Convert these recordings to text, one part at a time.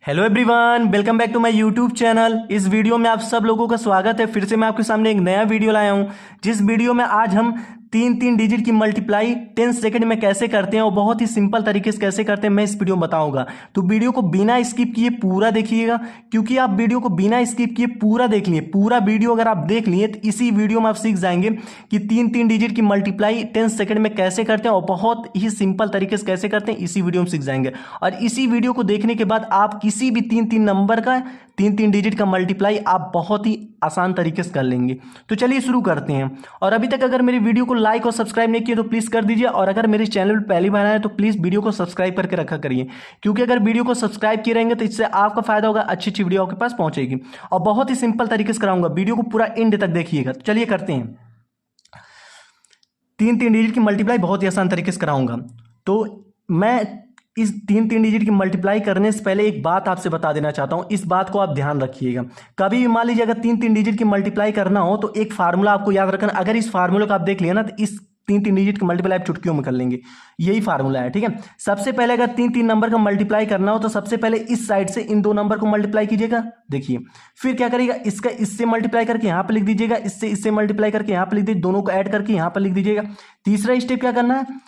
Hello everyone, welcome back to my YouTube channel. इस video में आप सब लोगों का स्वागत है। फिर से मैं आपके सामने एक नया वीडियो लाया हूं, जिस वीडियो में आज हम तीन तीन डिजिट की मल्टीप्लाई 10 सेकंड में कैसे करते हैं और बहुत ही सिंपल तरीके से कैसे करते हैं मैं इस वीडियो में बताऊंगा। तो वीडियो को बिना स्किप किए पूरा देखिएगा, क्योंकि आप वीडियो को बिना स्किप किए पूरा देख लिए। पूरा वीडियो अगर आप देख लिए तो इसी वीडियो में आप सीख जाएंगे कि तीन तीन डिजिट की मल्टीप्लाई 10 सेकंड में कैसे करते हैं और बहुत ही सिंपल तरीके से कैसे करते हैं इसी वीडियो में सीख जाएंगे। और इसी वीडियो को देखने के बाद आप किसी भी तीन तीन नंबर का तीन तीन डिजिट का मल्टीप्लाई आप बहुत ही आसान तरीके से कर लेंगे। तो चलिए शुरू करते हैं। और अभी तक अगर मेरी वीडियो को लाइक और सब्सक्राइब नहीं किए तो प्लीज़ कर दीजिए, और अगर मेरे चैनल पर पहली बार आए तो प्लीज़ वीडियो को सब्सक्राइब करके रखा करिए, क्योंकि अगर वीडियो को सब्सक्राइब किए रहेंगे तो इससे आपका फायदा होगा, अच्छी अच्छी वीडियो आपके पास पहुंचेगी। और बहुत ही सिंपल तरीके से कराऊंगा, वीडियो को पूरा एंड तक देखिएगा। तो चलिए करते हैं। तीन तीन डिजिट की मल्टीप्लाई बहुत ही आसान तरीके से कराऊंगा। तो मैं इस तीन तीन डिजिट की मल्टीप्लाई करने से पहले एक बात आपसे बता देना चाहता हूं, इस बात को आप ध्यान रखिएगा। कभी भी मान लीजिए अगर तीन तीन डिजिट की मल्टीप्लाई करना हो तो एक फार्मूला आपको याद रखना। अगर इस फार्मूले को आप देख लिया ना तो इस तीन तीन डिजिट की मल्टीप्लाई आप चुटकियों में कर लेंगे। यही फार्मूला है, ठीक है। सबसे पहले अगर तीन तीन नंबर का मल्टीप्लाई करना हो तो सबसे पहले इस साइड से इन दो नंबर को मल्टीप्लाई कीजिएगा। देखिए फिर क्या करिएगा, इसका इससे मल्टीप्लाई करके यहां पर लिख दीजिएगा, इससे इससे मल्टीप्लाई करके यहां पर लिख दीजिए, दोनों को ऐड करके यहां पर लिख दीजिएगा। तीसरा स्टेप क्या करना है,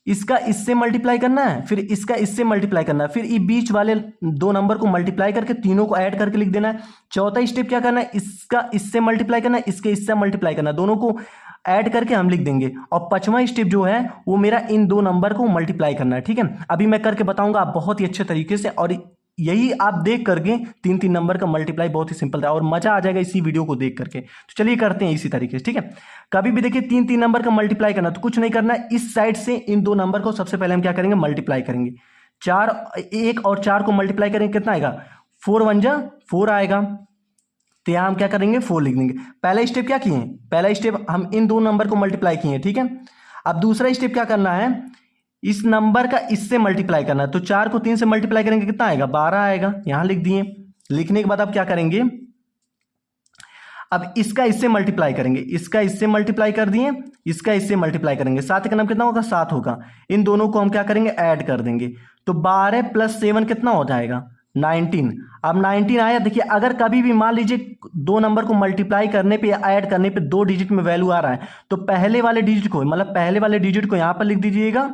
इसका इससे मल्टीप्लाई करना है, फिर इसका इससे मल्टीप्लाई करना है, फिर ये बीच वाले दो नंबर को मल्टीप्लाई करके तीनों को ऐड करके लिख देना है। चौथा स्टेप क्या करना है, इसका इससे मल्टीप्लाई करना है, इसके इससे मल्टीप्लाई करना है, दोनों को ऐड करके हम लिख देंगे। और पांचवा स्टेप जो है वो मेरा इन दो नंबर को मल्टीप्लाई करना है, ठीक है। अभी मैं करके बताऊंगा आप बहुत ही अच्छे तरीके से, और यही आप देख करके तीन तीन नंबर का मल्टीप्लाई बहुत ही सिंपल था और मजा आ जाएगा इसी वीडियो को देख करके। तो चलिए करते हैं इसी तरीके से, ठीक है। कभी भी देखिए तीन तीन नंबर का मल्टीप्लाई करना तो कुछ नहीं करना है, इस साइड से इन दो नंबर को सबसे पहले हम क्या करेंगे, मल्टीप्लाई करेंगे। चार, एक और चार को मल्टीप्लाई करेंगे, कितना आएगा, 4 वन जा 4 आएगा। तो यहां हम क्या करेंगे, 4 लिख देंगे। पहला स्टेप क्या किए, पहला स्टेप हम इन दो नंबर को मल्टीप्लाई किए, ठीक है। अब दूसरा स्टेप क्या करना है, इस नंबर का इससे मल्टीप्लाई करना है। तो 4 को 3 से मल्टीप्लाई करेंगे, कितना आएगा, 12 आएगा। यहां लिख दिए। लिखने के बाद आप क्या करेंगे, अब इसका इससे मल्टीप्लाई करेंगे, इसका इससे मल्टीप्लाई कर दिए, इसका इससे मल्टीप्लाई करेंगे, 7 का नाम कितना होगा, 7 होगा। इन दोनों को हम क्या करेंगे, ऐड कर देंगे। तो 12 + 7 कितना हो जाएगा, 19। अब 19 आया। देखिए अगर कभी भी मान लीजिए दो नंबर को मल्टीप्लाई करने पे या ऐड करने पे दो डिजिट में वैल्यू आ रहा है तो पहले वाले डिजिट को, मतलब पहले वाले डिजिट को यहां पर लिख दीजिएगा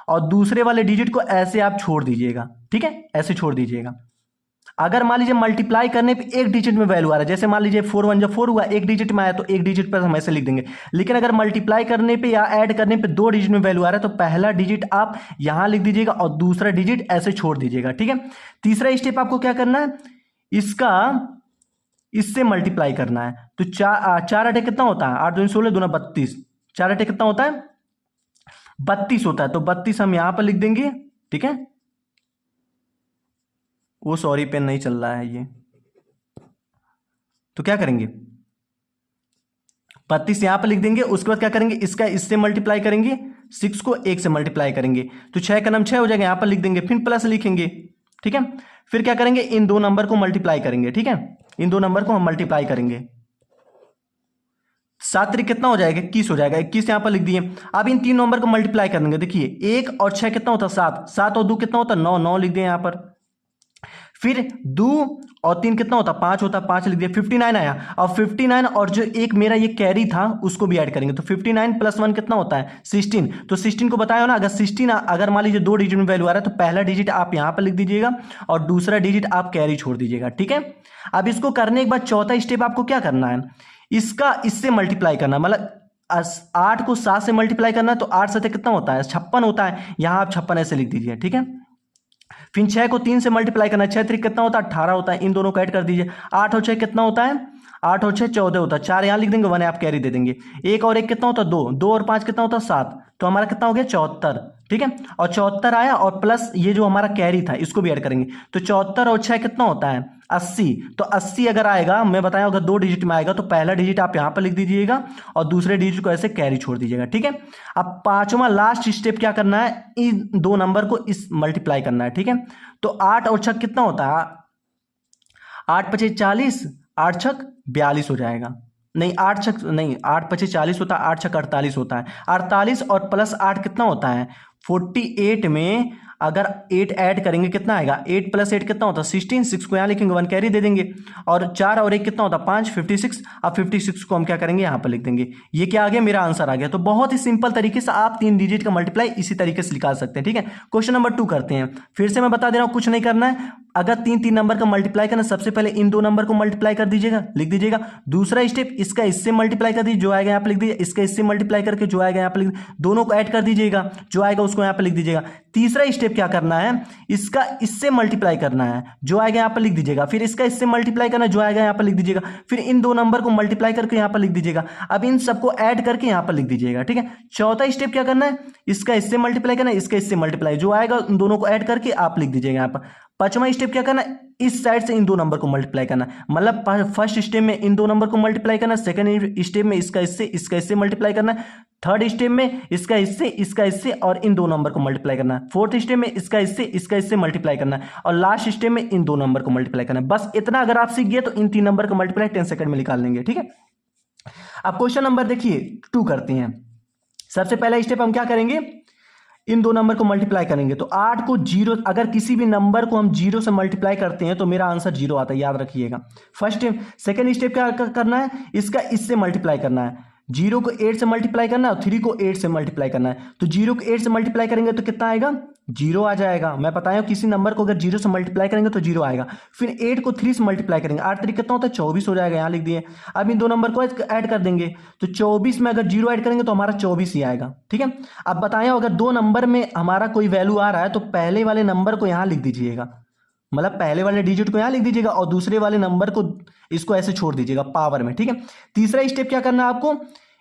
और दूसरे वाले डिजिट को ऐसे आप छोड़ दीजिएगा, ठीक है, ऐसे छोड़ दीजिएगा। अगर मान लीजिए मल्टीप्लाई करने पे एक डिजिट में वैल्यू आ रहा है, जैसे मान लीजिए 4 वन जब 4 हुआ, एक डिजिट में आया तो एक डिजिट पर हम ऐसे लिख देंगे। लेकिन अगर मल्टीप्लाई करने पे या ऐड करने पे दो डिजिट में वैल्यू आ रहा है तो पहला डिजिट आप यहां लिख दीजिएगा और दूसरा डिजिट ऐसे छोड़ दीजिएगा, ठीक है। तीसरा स्टेप आपको क्या करना है, इसका इससे मल्टीप्लाई करना है। तो चार अटे कितना होता है, 8 दूनी 16 दूना 32, 4 अटे कितना होता है, 32 होता है। तो 32 हम यहां पर लिख देंगे, ठीक है। वो सॉरी पेन नहीं चल रहा है ये, तो क्या करेंगे, 32 यहां पर लिख देंगे। उसके बाद क्या करेंगे, इसका इससे मल्टीप्लाई करेंगे, 6 को 1 से मल्टीप्लाई करेंगे तो 6 का नाम 6 हो जाएगा, यहां पर लिख देंगे, फिर प्लस लिखेंगे, ठीक है। फिर क्या करेंगे, इन दो नंबर को मल्टीप्लाई करेंगे, ठीक है। इन दो नंबर को हम मल्टीप्लाई करेंगे, 7 त्रिक कितना हो जाएगा, 21 हो जाएगा। 21 यहां पर लिख दिए। अब इन तीन नंबर को मल्टीप्लाई करेंगे। देखिए 1 और 6 कितना होता है, 7, 7 और 2 कितना होता है, 9, 9 लिख दिए यहां पर। फिर 2 और 3 कितना होता, 5 होता, 5 लिख दिया। 59 आया। और 59 और जो एक मेरा ये कैरी था उसको भी ऐड करेंगे। तो 59 + 1 कितना होता है, 16। तो 16 को बताया ना, अगर 16 अगर मान लीजिए दो डिजिट में वैल्यू आ रहा है तो पहला डिजिट आप यहां पर लिख दीजिएगा और दूसरा डिजिट आप कैरी छोड़ दीजिएगा, ठीक है। अब इसको करने के बाद चौथा स्टेप आपको क्या करना है, इसका इससे मल्टीप्लाई करना, मतलब 8 को 7 से मल्टीप्लाई करना है। तो 8 7 कितना होता है, 56 होता है। यहां आप 56 ऐसे लिख दीजिए, ठीक है। फिर 6 को 3 से मल्टीप्लाई करना है, 6 3 कितना होता है, 18 होता है। इन दोनों को ऐड कर दीजिए। 8 और 6 कितना होता है, 8 और 6 14 होता है। 4 यहां लिख देंगे, 1 आप कैरी दे देंगे। 1 और 1 कितना होता है, 2, 2 और 5 कितना होता है, 7। तो हमारा कितना हो गया, 74, ठीक है। और 74 आया और प्लस ये जो हमारा कैरी था इसको भी ऐड करेंगे। तो 74 और 6 कितना होता है, 80। तो 80 अगर आएगा, मैं बताया अगर दो डिजिट में आएगा तो पहला डिजिट आप यहां पर लिख दीजिएगा और दूसरे डिजिट को ऐसे कैरी छोड़ दीजिएगा, ठीक है। अब पांचवा लास्ट स्टेप क्या करना है, इन दो नंबर को इस मल्टीप्लाई करना है, ठीक है। तो 8 और 6 कितना होता है, 8 × 5 = 40, 8 × 6 = 42 हो जाएगा। नहीं 8 छक नहीं, 8 पचे 40 होता है, 8 छक 48 होता है। 48 और प्लस 8 कितना होता है 48 में अगर 8 ऐड करेंगे कितना आएगा 8 + 8 कितना होता है 16। 6 को यहाँ लिखेंगे 1 कैरी दे देंगे और 4 और 1 कितना होता है 5 56। अब 56 को हम क्या करेंगे यहाँ पर लिख देंगे। ये क्या आ गया मेरा आंसर आ गया। तो बहुत ही सिंपल तरीके से आप 3 डिजिट का मल्टीप्लाई इसी तरीके से निकाल सकते हैं। ठीक है, क्वेश्चन नंबर 2 करते हैं। फिर से मैं बता दे रहा हूँ, कुछ नहीं करना है। अगर 3 नंबर का मल्टीप्लाई करना, सबसे पहले इन 2 नंबर को मल्टीप्लाई कर दीजिएगा, लिख दीजिएगा। दूसरा स्टेप इसका इससे मल्टीप्लाई कर दीजिए, जो आएगा यहाँ पे लिख दीजिए। इसका इससे मल्टीप्लाई करके जो आएगा यहाँ पे लिख, दोनों को ऐड कर दीजिएगा, जो आएगा उसको यहाँ पे लिख दीजिएगा। तीसरा स्टेप क्या करना है, इसका इससे मल्टीप्लाई करना है, जो आएगा यहाँ पर लिख दीजिएगा। फिर इसका इससे मल्टीप्लाई करना है, जो आएगा यहाँ पर लिख दीजिएगा। फिर इन 2 नंबर को मल्टीप्लाई करके यहाँ पर लिख दीजिएगा। अब इन सबको ऐड करके यहाँ पर लिख दीजिएगा। ठीक है, चौथा स्टेप क्या करना है, इसका इससे मल्टीप्लाई करना है, इसका इससे मल्टीप्लाई, जो आएगा उन दोनों को ऐड करके आप लिख दीजिएगा यहाँ पर। पांचवा स्टेप क्या करना है, इस साइड से इन 2 नंबर को मल्टीप्लाई करना है। मतलब फर्स्ट स्टेप में इन 2 नंबर को मल्टीप्लाई करना है, सेकंड स्टेप में इसका इससे मल्टीप्लाई करना है, थर्ड स्टेप में इसका इससे और इन 2 नंबर को मल्टीप्लाई करना है, फोर्थ स्टेप में इसका इससे मल्टीप्लाई करना है और लास्ट स्टेप में इन 2 नंबर को मल्टीप्लाई करना है। बस इतना अगर आप सीख गए तो इन 3 नंबर का मल्टीप्लाई 10 सेकंड में निकाल लेंगे। ठीक है, अब क्वेश्चन नंबर देखिए 2 करते हैं। सबसे पहला स्टेप हम क्या करेंगे, इन 2 नंबर को मल्टीप्लाई करेंगे। तो 8 को 0, अगर किसी भी नंबर को हम 0 से मल्टीप्लाई करते हैं तो मेरा आंसर 0 आता है, याद रखिएगा। First step. सेकंड स्टेप क्या करना है, इसका इससे मल्टीप्लाई करना है। 0 को 8 से मल्टीप्लाई करना है और 3 को 8 से मल्टीप्लाई करना है। तो 0 को 8 से मल्टीप्लाई करेंगे तो कितना आएगा 0 आ जाएगा। मैं बताया किसी नंबर को अगर 0 से मल्टीप्लाई करेंगे तो 0 आएगा। फिर 8 को 3 से मल्टीप्लाई करेंगे, 8 3 कितना होता है 24 हो जाएगा, यहाँ लिख दिए। अब इन 2 नंबर को ऐड कर देंगे तो 24 में अगर 0 ऐड करेंगे तो हमारा 24 ही आएगा। ठीक है, अब बताया अगर 2 नंबर में हमारा कोई वैल्यू आ रहा है तो पहले वाले नंबर को यहाँ लिख दीजिएगा, मतलब पहले वाले डिजिट को यहाँ लिख दीजिएगा और दूसरे वाले नंबर को इसको ऐसे छोड़ दीजिएगा पावर में। ठीक है, तीसरा स्टेप क्या करना है आपको,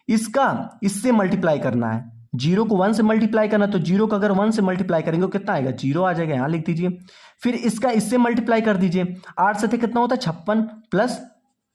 इसका इससे मल्टीप्लाई करना है। 0 को 1 से मल्टीप्लाई करना, तो 0 को अगर 1 से मल्टीप्लाई करेंगे तो कितना आएगा 0 आ जाएगा, यहाँ लिख दीजिए। फिर इसका इससे मल्टीप्लाई कर दीजिए, 8 से कितना होता है 56 प्लस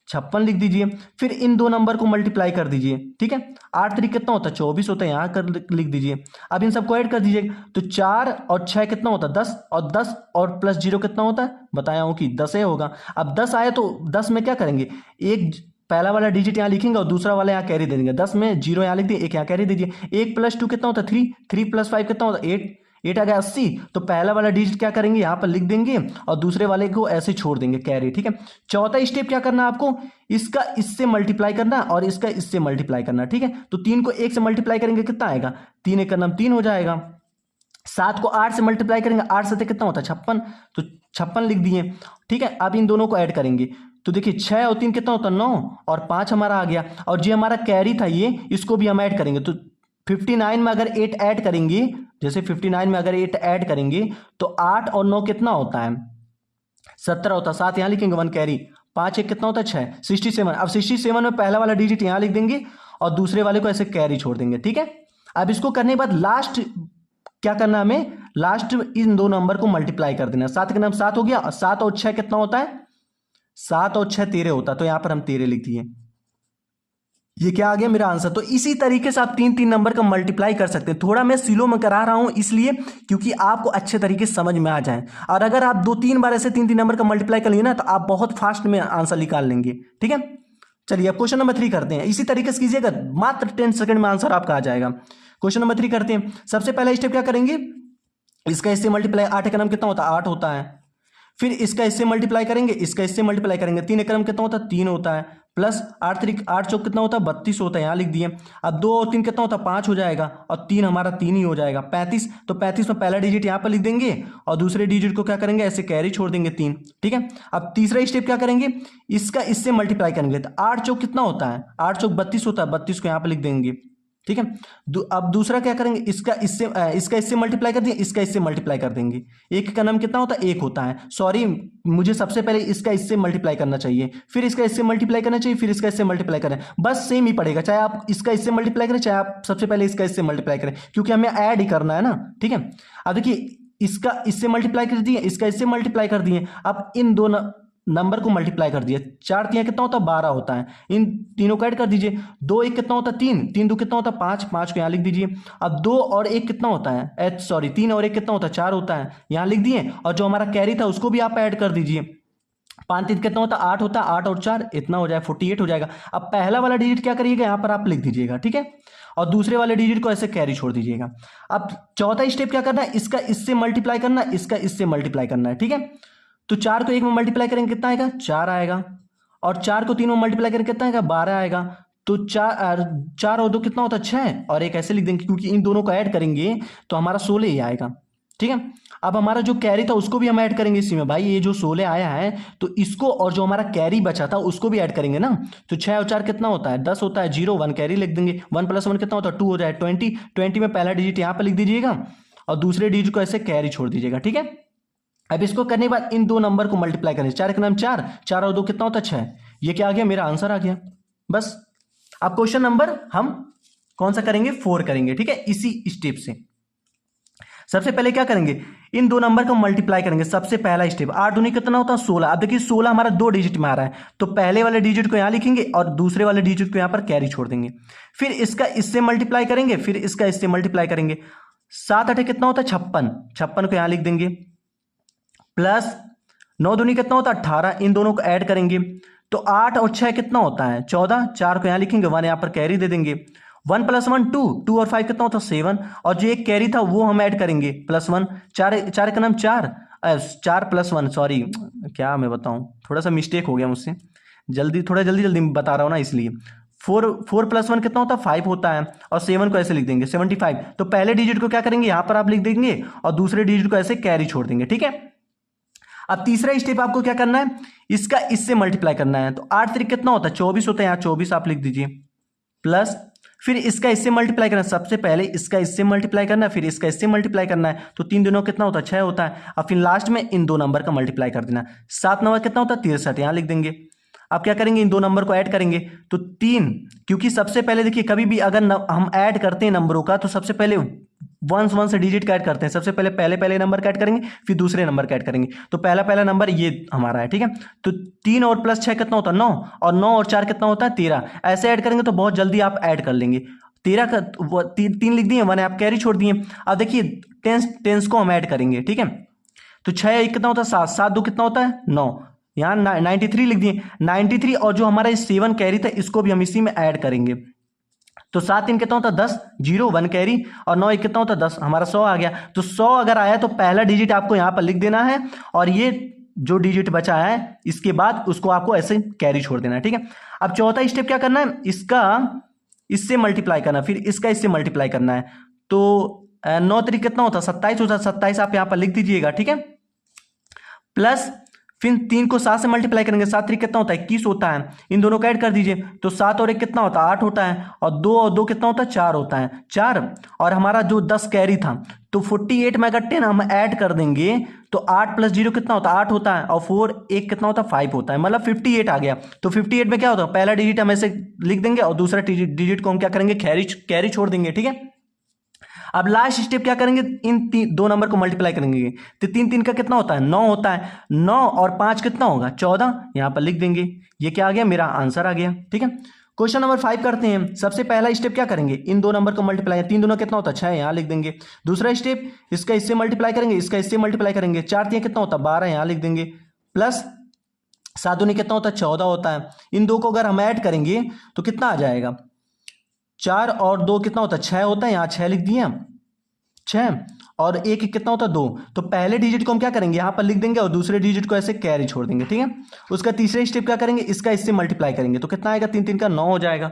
56 लिख दीजिए। फिर इन 2 नंबर को मल्टीप्लाई कर दीजिए। ठीक है, 8 3 कितना होता है 24 होता है, यहाँ कर लिख दीजिए। अब इन सबको ऐड कर दीजिए तो 4 और 6 कितना होता है 10 और 10 और प्लस 0 कितना होता है, बताया हूँ कि 10 ही होगा। अब 10 आया तो 10 में क्या करेंगे, एक पहला वाला डिजिट यहाँ लिखेंगे और दूसरा वाला यहाँ कैरी दे देंगे। 10 में 0 यहाँ लिख दिए, 1 यहाँ कैरी दीजिए। 1 + 2 कितना होता है 3, 3 + 5 कितना होता है 8, 8 आ गया 80। तो पहला वाला डिजिट क्या करेंगे यहाँ पर लिख देंगे और दूसरे वाले को ऐसे छोड़ देंगे कैरी। ठीक है, चौथा स्टेप क्या करना है आपको, इसका इससे मल्टीप्लाई करना और इसका इससे मल्टीप्लाई करना। ठीक है, तो 3 को 1 से मल्टीप्लाई करेंगे कितना आएगा 3 1 का नाम 3 हो जाएगा। 7 को 8 से मल्टीप्लाई करेंगे, 8 से कितना होता है 56, तो 56 लिख दिए। ठीक है, अब इन दोनों को ऐड करेंगे तो देखिए 6 और 3 कितना होता है 9 और 5 हमारा आ गया। और जो हमारा कैरी था ये, इसको भी हम ऐड करेंगे तो 59 में अगर 8 ऐड करेंगे, जैसे 59 में अगर 8 ऐड करेंगे तो 8 और 9 कितना होता है 17 होता है। 7 यहाँ लिखेंगे 1 कैरी, 5 1 कितना होता है 6, 67। अब 67 में पहला वाला डिजिट यहाँ लिख देंगे और दूसरे वाले को ऐसे कैरी छोड़ देंगे। ठीक है, अब इसको करने के बाद लास्ट क्या करना है हमें, लास्ट इन 2 नंबर को मल्टीप्लाई कर देना। 7 का नाम 7 हो गया और 7 और 6 कितना होता है 7 और 6 13 होता है, तो यहां पर हम 13 लिख दिए। ये क्या आ गया मेरा आंसर। तो इसी तरीके से आप 3 नंबर का मल्टीप्लाई कर सकते हैं। थोड़ा मैं स्लो में करा रहा हूं इसलिए क्योंकि आपको अच्छे तरीके से समझ में आ जाए। और अगर आप 2-3 बार ऐसे 3 नंबर का मल्टीप्लाई कर लिए ना तो आप बहुत फास्ट में आंसर निकाल लेंगे। ठीक है, चलिए अब क्वेश्चन नंबर 3 करते हैं। इसी तरीके से कीजिएगा, मात्र 10 सेकंड में आंसर आपका आ जाएगा। क्वेश्चन नंबर 3 करते हैं। सबसे पहला स्टेप क्या करेंगे, इसका इससे मल्टीप्लाई, 8 का नाम कितना होता है 8 होता है। फिर इसका इससे मल्टीप्लाई करेंगे, इसका इससे मल्टीप्लाई करेंगे, 3 का नाम कितना होता है 3 होता है, प्लस 8 3 8 चौक कितना होता है 32 होता है, यहाँ लिख दिए। अब 2 और 3 कितना होता है 5 हो जाएगा और 3 हमारा 3 ही हो जाएगा 35। तो 35 में पहला डिजिट यहाँ पर लिख देंगे और दूसरे डिजिट को क्या करेंगे ऐसे कैरी छोड़ देंगे 3। ठीक है, अब तीसरा स्टेप क्या करेंगे, इसका इससे मल्टीप्लाई करेंगे तो 8 चौक कितना होता है 8 चौक 32 होता है, 32 को यहाँ पर लिख देंगे। ठीक है, अब दूसरा क्या करेंगे, इसका इससे मल्टीप्लाई कर दिए, इसका इससे मल्टीप्लाई कर देंगे। 1 का नाम कितना होता है 1 होता है, सॉरी मुझे सबसे पहले इसका इससे मल्टीप्लाई करना चाहिए, फिर इसका इससे मल्टीप्लाई करना चाहिए, फिर इसका इससे मल्टीप्लाई करें, बस सेम ही पड़ेगा, चाहे आप इसका इससे मल्टीप्लाई करें चाहे आप सबसे पहले इसका इससे मल्टीप्लाई करें, क्योंकि हमें ऐड ही करना है ना। ठीक है, अब देखिए इसका इससे मल्टीप्लाई कर दिए, इसका इससे मल्टीप्लाई कर दिए, अब इन दोनों नंबर को मल्टीप्लाई कर दिया, 4 3 कितना होता है 12 होता है, इन तीनों को ऐड कर दीजिए। 2 1 कितना होता है 3, 3 2 कितना होता है 5, 5 को यहाँ लिख दीजिए। अब 2 और 1 कितना होता है सॉरी 3 और 1 कितना होता है 4 होता है, यहाँ लिख दिए। और जो हमारा कैरी था उसको भी आप ऐड कर दीजिए। पाँच तीन कितना होता है, 8 होता है, 8 और 4 इतना हो जाए 48 हो जाएगा। अब पहला वाला डिजिट क्या करिएगा, यहाँ पर आप लिख दीजिएगा, ठीक है, और दूसरे वाले डिजिट को ऐसे कैरी छोड़ दीजिएगा। अब चौथा स्टेप क्या करना है, इसका इससे मल्टीप्लाई करना है, इसका इससे मल्टीप्लाई करना है, ठीक है। तो 4 को 1 में मल्टीप्लाई करेंगे कितना आएगा, 4 आएगा, और 4 को 3 में मल्टीप्लाई करेंगे कितना आएगा, 12 आएगा। तो 4 और 2 कितना होता है, 6, और एक ऐसे लिख देंगे क्योंकि इन दोनों को ऐड करेंगे तो हमारा 16 ही आएगा, ठीक है। अब हमारा जो कैरी था उसको भी हम ऐड करेंगे इसी में, भाई ये जो 16 आया है तो इसको और जो हमारा कैरी बचा था उसको भी ऐड करेंगे ना। तो 6 और 4 कितना होता है, 10 होता है, 0 1 कैरी लिख देंगे, 1 + 1 कितना होता है, 2 हो जाए 20, 20 में पहला डिजिट यहाँ पर लिख दीजिएगा और दूसरे डिजिट को ऐसे कैरी छोड़ दीजिएगा, ठीक है। अब इसको करने के बाद इन दो नंबर को मल्टीप्लाई करेंगे, 4 के नाम 4, 4 और 2 कितना होता है 6, ये क्या आ गया, मेरा आंसर आ गया। बस अब क्वेश्चन नंबर हम कौन सा करेंगे, 4 करेंगे, ठीक है। इसी स्टेप से सबसे पहले क्या करेंगे, इन दो नंबर को मल्टीप्लाई करेंगे। सबसे पहला स्टेप 8 दूनी कितना होता है 16। अब देखिए 16 हमारा 2 डिजिट में आ रहा है, तो पहले वाले डिजिट को यहां लिखेंगे और दूसरे वाले डिजिट को यहां पर कैरी छोड़ देंगे। फिर इसका इससे मल्टीप्लाई करेंगे, फिर इसका इससे मल्टीप्लाई करेंगे। 7 8 कितना होता है 56, 56 को यहां लिख देंगे, प्लस 9 दूनी कितना होता है 18, इन दोनों को ऐड करेंगे तो 8 और 6 कितना होता है 14, 4 को यहां लिखेंगे, 1 यहां पर कैरी दे देंगे। 1 + 1 2, 2 और 5 कितना होता है 7, और जो एक कैरी था वो हम ऐड करेंगे +1, 4 का नाम 4, 4 + 1, सॉरी क्या मैं बताऊं, थोड़ा सा मिस्टेक हो गया मुझसे, थोड़ा जल्दी बता रहा हूं ना इसलिए। 4 + 1 कितना होता है 5 होता है, और 7 को ऐसे लिख देंगे 75। तो पहले डिजिट को क्या करेंगे यहां पर आप लिख देंगे और दूसरे डिजिट को ऐसे कैरी छोड़ देंगे, ठीक है। अब तीसरा स्टेप आपको क्या करना है, इसका इससे मल्टीप्लाई करना है। तो 8 3 कितना होता है 24 होता है, यहाँ 24 आप लिख दीजिए, प्लस फिर इसका इससे मल्टीप्लाई करना है। सबसे पहले इसका इससे मल्टीप्लाई करना है, फिर इसका इससे मल्टीप्लाई करना है, तो 3 दिनों कितना होता है 6 होता है। अब फिर लास्ट में इन दो नंबर का मल्टीप्लाई कर देना है। 7 9 कितना होता है 63, यहाँ लिख देंगे। अब क्या करेंगे, इन दो नंबर को ऐड करेंगे तो 3, क्योंकि सबसे पहले देखिए कभी भी अगर हम ऐड करते हैं नंबरों का तो सबसे पहले वन से डिजिट का ऐड करते हैं। सबसे पहले पहले नंबर का ऐड करेंगे, फिर दूसरे नंबर का ऐड करेंगे। तो पहला नंबर ये हमारा है, ठीक है। तो 3 और प्लस 6 कितना होता है 9, और 9 और 4 कितना होता है 13। ऐसे ऐड करेंगे तो बहुत जल्दी आप ऐड कर लेंगे। 13 का 3 लिख दिए, 1 आप कैरी छोड़ दिए। अब देखिए टेंस को हम ऐड करेंगे, ठीक है। तो 6 1 कितना होता है 7, 7 2 कितना होता है 9, यहाँ 93 लिख दिए। 93 और जो हमारा 7 कैरी था इसको भी हम इसी में ऐड करेंगे। तो 7 3 कितना होता है 10, 0 1 कैरी, और 9 1 कितना होता है 10, हमारा 100 आ गया। तो 100 अगर आया तो पहला डिजिट आपको यहां पर लिख देना है, और ये जो डिजिट बचा है इसके बाद उसको आपको ऐसे कैरी छोड़ देना है, ठीक है। अब चौथा स्टेप क्या करना है, इसका इससे मल्टीप्लाई करना, फिर इसका इससे मल्टीप्लाई करना है। तो 9 3 कितना होता है 27 होता है, 27 आप यहां पर लिख दीजिएगा, ठीक है। प्लस फिर 3 को 7 से मल्टीप्लाई करेंगे, 7 3 कितना होता है 21 होता है, इन दोनों को ऐड कर दीजिए। तो 7 और 1 कितना होता है 8 होता है, और 2 और 2 कितना होता है 4 होता है, 4। और हमारा जो 10 कैरी था तो 48 में अगर 10 हम ऐड कर देंगे तो 8 + 0 कितना होता है 8 होता है, और 4 1 कितना होता है 5 होता है, मतलब 58 आ गया। तो 58 में क्या होता है, पहला डिजिट हम ऐसे लिख देंगे और दूसरा डिजिट को हम क्या करेंगे कैरी छोड़ देंगे, ठीक है। अब लास्ट स्टेप क्या करेंगे, इन दो नंबर को मल्टीप्लाई करेंगे। तो 3 3 का कितना होता है 9 होता है, 9 और 5 कितना होगा 14, यहां पर लिख देंगे। ये क्या आ गया, मेरा आंसर आ गया, ठीक है। क्वेश्चन नंबर 5 करते हैं। सबसे पहला स्टेप क्या करेंगे, इन दो नंबर को मल्टीप्लाई, 3 दूना कितना होता है 6, यहाँ लिख देंगे। दूसरा स्टेप इसका इससे मल्टीप्लाई करेंगे, इसका इससे मल्टीप्लाई करेंगे। 4 3 कितना होता है 12, यहाँ लिख देंगे। प्लस 7 दूनी कितना होता है 14 होता है। इन दो को अगर हम ऐड करेंगे तो कितना आ जाएगा, 4 और 2 कितना होता है 6 होता है, यहाँ 6 लिख दिए हम, 6 और 1 कितना होता है 2। तो पहले डिजिट को हम क्या करेंगे यहाँ पर लिख देंगे और दूसरे डिजिट को ऐसे कैरी छोड़ देंगे, ठीक है। उसका तीसरे स्टेप क्या करेंगे, इसका इससे मल्टीप्लाई करेंगे तो कितना आएगा 3 3 का 9 हो जाएगा।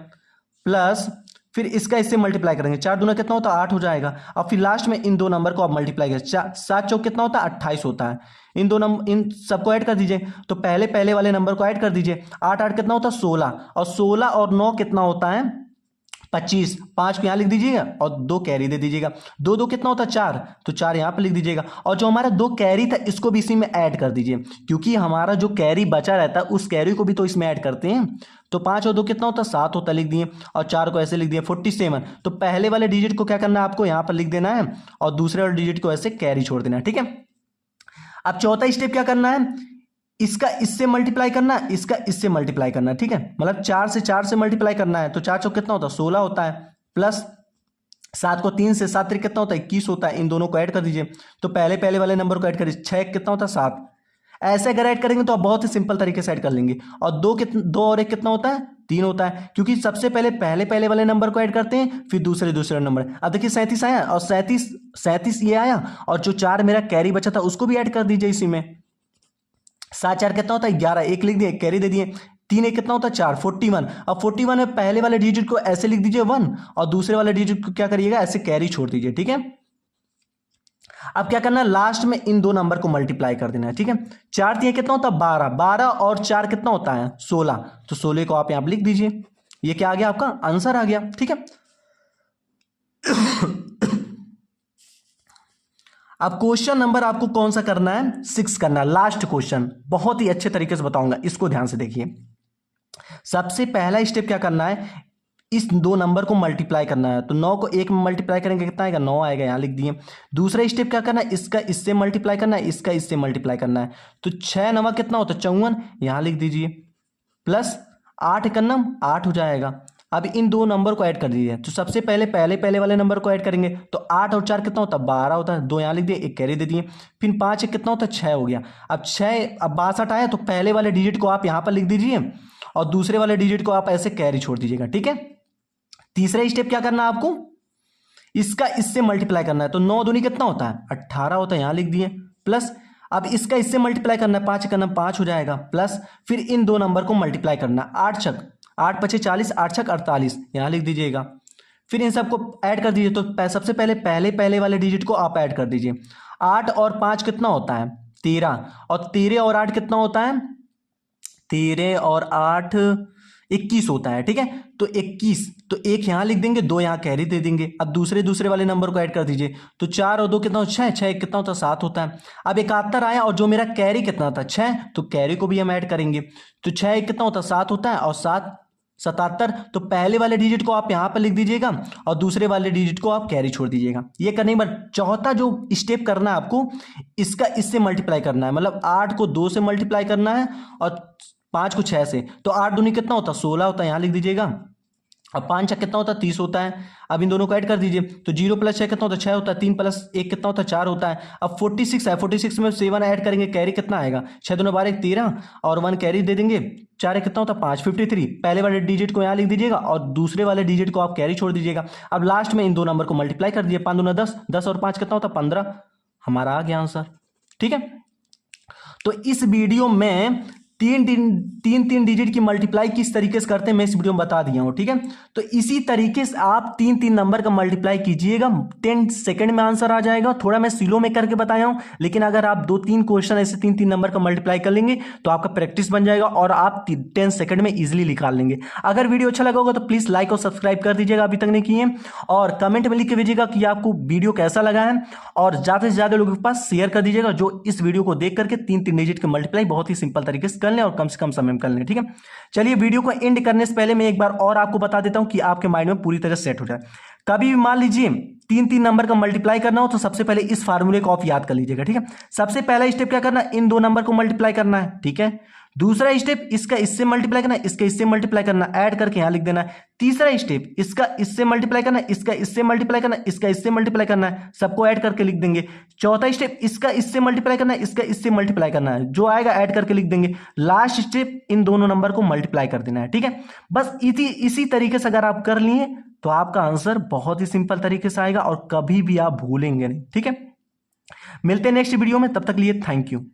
प्लस फिर इसका इससे मल्टीप्लाई करेंगे, 4 दूना कितना होता है 8 हो जाएगा। और फिर लास्ट में इन दो नंबर को आप मल्टीप्लाई करें, 7 चौक कितना होता है 28 होता है। इन सबको ऐड कर दीजिए। तो पहले वाले नंबर को ऐड कर दीजिए। 8 8 कितना होता है 16, और 16 और 9 कितना होता है 25, 5 को यहाँ लिख दीजिएगा और 2 कैरी दे दीजिएगा। 2 2 कितना होता है 4, तो 4 यहाँ पर लिख दीजिएगा। और जो हमारा 2 कैरी था इसको भी इसी में ऐड कर दीजिए, क्योंकि हमारा जो कैरी बचा रहता है उस कैरी को भी तो इसमें ऐड करते हैं। तो 5 और 2 कितना होता है 7 होता है, लिख दिए। और 4 को ऐसे लिख दिया 47। तो पहले वाले डिजिट को क्या करना है, आपको यहाँ पर लिख देना है और दूसरे वाले डिजिट को ऐसे कैरी छोड़ देना है, ठीक है। अब चौथा स्टेप क्या करना है, इसका इससे मल्टीप्लाई करना है, इसका इससे मल्टीप्लाई करना है, ठीक है। मतलब 4 से मल्टीप्लाई करना है। तो 4 चौक कितना होता है 16 होता है, प्लस 7 को 3 से 7 3 कितना होता है 21 होता है। इन दोनों को ऐड कर दीजिए। तो पहले वाले नंबर को ऐड करिए, 6 कितना होता है 7, ऐसे अगर ऐड करेंगे तो आप बहुत ही सिंपल तरीके से ऐड कर लेंगे। और दो और एक कितना होता है, 3 होता है, क्योंकि सबसे पहले पहले वाले नंबर को ऐड करते हैं, फिर दूसरे नंबर। अब देखिए 37 आया और 37 ये आया, और जो 4 मेरा कैरी बचा था उसको भी ऐड कर दीजिए इसी में। 7 4 कितना होता है 11, एक लिख दिए, कैरी दे दिए। 3 1 कितना होता है 4, 41। अब 41 में पहले वाले डिजिट को ऐसे लिख दीजिए 1, और दूसरे वाले डिजिट को क्या करिएगा, ऐसे कैरी छोड़ दीजिए, ठीक है। अब क्या करना है, लास्ट में इन दो नंबर को मल्टीप्लाई कर देना है, ठीक है। 4 3 कितना होता है 12, 12 और 4 कितना होता है 16, तो 16 को आप यहां पर लिख दीजिए। ये क्या आ गया, आपका आंसर आ गया, ठीक है। अब क्वेश्चन नंबर आपको कौन सा करना है, 6 करना है, लास्ट क्वेश्चन, बहुत ही अच्छे तरीके से बताऊंगा, इसको ध्यान से देखिए। सबसे पहला स्टेप क्या करना है, इस दो नंबर को मल्टीप्लाई करना है। तो 9 को 1 में मल्टीप्लाई करेंगे कितना आएगा, 9 आएगा, यहां लिख दिए। दूसरा स्टेप क्या करना है, इसका इससे मल्टीप्लाई करना है, इसका इससे मल्टीप्लाई करना है। तो 6 9 कितना होता है 54, यहां लिख दीजिए, प्लस 8 1 8 हो जाएगा। अब इन दो नंबर को ऐड कर दीजिए। तो सबसे पहले वाले नंबर को ऐड करेंगे, तो 8 और 4 कितना होता है 12 होता है, 2 यहाँ लिख दिए, एक कैरी दे दिए। फिर 5 1 कितना होता है 6 हो गया। अब 6 अब 62 आया, तो पहले वाले डिजिट को आप यहाँ पर लिख दीजिए, और दूसरे वाले डिजिट को आप ऐसे कैरी छोड़ दीजिएगा, ठीक है। तीसरा स्टेप क्या करना है आपको, इसका इससे मल्टीप्लाई करना है। तो 9 दूनी कितना होता है 18 होता है, यहां लिख दिए, प्लस अब इसका इससे मल्टीप्लाई करना है, 5 करना 5 हो जाएगा, प्लस फिर इन दो नंबर को मल्टीप्लाई करना है, 8 छक 8 5 40, 8 छक 48, यहां लिख दीजिएगा। फिर इन सबको ऐड कर दीजिए। तो सबसे पहले वाले डिजिट को आप ऐड कर दीजिए। 8 और 5 कितना होता है 13, और 13 और 8 कितना होता है 13 और 8 21 होता है, ठीक है। तो 21, तो एक यहां लिख देंगे, 2 यहां कैरी दे देंगे। अब दूसरे वाले नंबर को ऐड कर दीजिए। तो 4 और 2 कितना होता है 6, 6 कितना होता है 7 होता है। अब 71 आया, और जो मेरा कैरी कितना था 6, तो कैरी को भी हम ऐड करेंगे। तो 6 कितना होता है 7 होता है, और 7 77। तो पहले वाले डिजिट को आप यहां पर लिख दीजिएगा, और दूसरे वाले डिजिट को आप कैरी छोड़ दीजिएगा। ये करने के बाद चौथा जो स्टेप करना है आपको, इसका इससे मल्टीप्लाई करना है, मतलब 8 को 2 से मल्टीप्लाई करना है, और 5 को 6 से। तो 8 दूनी कितना होता है 16 होता है, यहां लिख दीजिएगा। अब 5 6 कितना होता है 30 होता है। अब इन दोनों को ऐड कर दीजिए। तो 0 + 6 कितना होता है 6 होता है, 3 + 1 कितना होता है 4 होता है। अब 46 है, 46 में 7 ऐड करेंगे, कैरी कितना आएगा 6 2 12 13, और 1 कैरी दे देंगे। 4 कितना होता है 5, 53। पहले वाले डिजिट को यहाँ लिख दीजिएगा, और दूसरे वाले डिजिट को आप कैरी छोड़ दीजिएगा। अब लास्ट में इन दो नंबर को मल्टीप्लाई कर दीजिए, 5 2 10, 10 और 5 कितना होता है 15, हमारा आ गया आंसर, ठीक है। तो इस वीडियो में तीन डिजिट की मल्टीप्लाई किस तरीके से करते हैं मैं इस वीडियो में बता दिया हूं, ठीक है। तो इसी तरीके से आप 3 नंबर का मल्टीप्लाई कीजिएगा, 10 सेकंड में आंसर आ जाएगा। थोड़ा मैं स्लो में करके बताया हूं, लेकिन अगर आप 2-3 क्वेश्चन ऐसे 3 नंबर का मल्टीप्लाई कर लेंगे तो आपका प्रैक्टिस बन जाएगा, और आप 10 सेकंड में इजिली निकाल लेंगे। अगर वीडियो अच्छा लगा होगा तो प्लीज लाइक और सब्सक्राइब कर दीजिएगा अभी तक नहीं किए, और कमेंट में लिख के भेजिएगा कि आपको वीडियो कैसा लगा है, और ज्यादा से ज्यादा लोगों के पास शेयर कर दीजिएगा जो इस वीडियो को देख करके 3 डिजिट के मल्टीप्लाई बहुत ही सिंपल तरीके से कर लें, और कम से कम समय कर लें, ठीक है। चलिए वीडियो को एंड करने से पहले मैं एक बार और आपको बता देता हूं कि आपके माइंड में पूरी तरह सेट हो जाए। कभी भी मान लीजिए 3 नंबर का मल्टीप्लाई करना हो, तो सबसे पहले इस फार्मूले को आप याद कर लीजिएगा, ठीक है। सबसे पहला स्टेप क्या करना है, इन दो नंबर को मल्टीप्लाई करना है, ठीक है। दूसरा स्टेप इसका इससे मल्टीप्लाई करना है, इसका इससे मल्टीप्लाई करना, ऐड करके यहां लिख देना है। तीसरा स्टेप इसका इससे मल्टीप्लाई करना है, इसका इससे मल्टीप्लाई करना है, इसका इससे मल्टीप्लाई करना है, सबको ऐड करके लिख देंगे। चौथा स्टेप इसका इससे मल्टीप्लाई करना है, इसका इससे मल्टीप्लाई करना है, जो आएगा ऐड करके लिख देंगे। लास्ट स्टेप इन दोनों नंबर को मल्टीप्लाई कर देना है, ठीक है। बस इसी तरीके से अगर आप कर लिए तो आपका आंसर बहुत ही सिंपल तरीके से आएगा, और कभी भी आप भूलेंगे नहीं, ठीक है। मिलते हैं नेक्स्ट वीडियो में, तब तक लिए थैंक यू।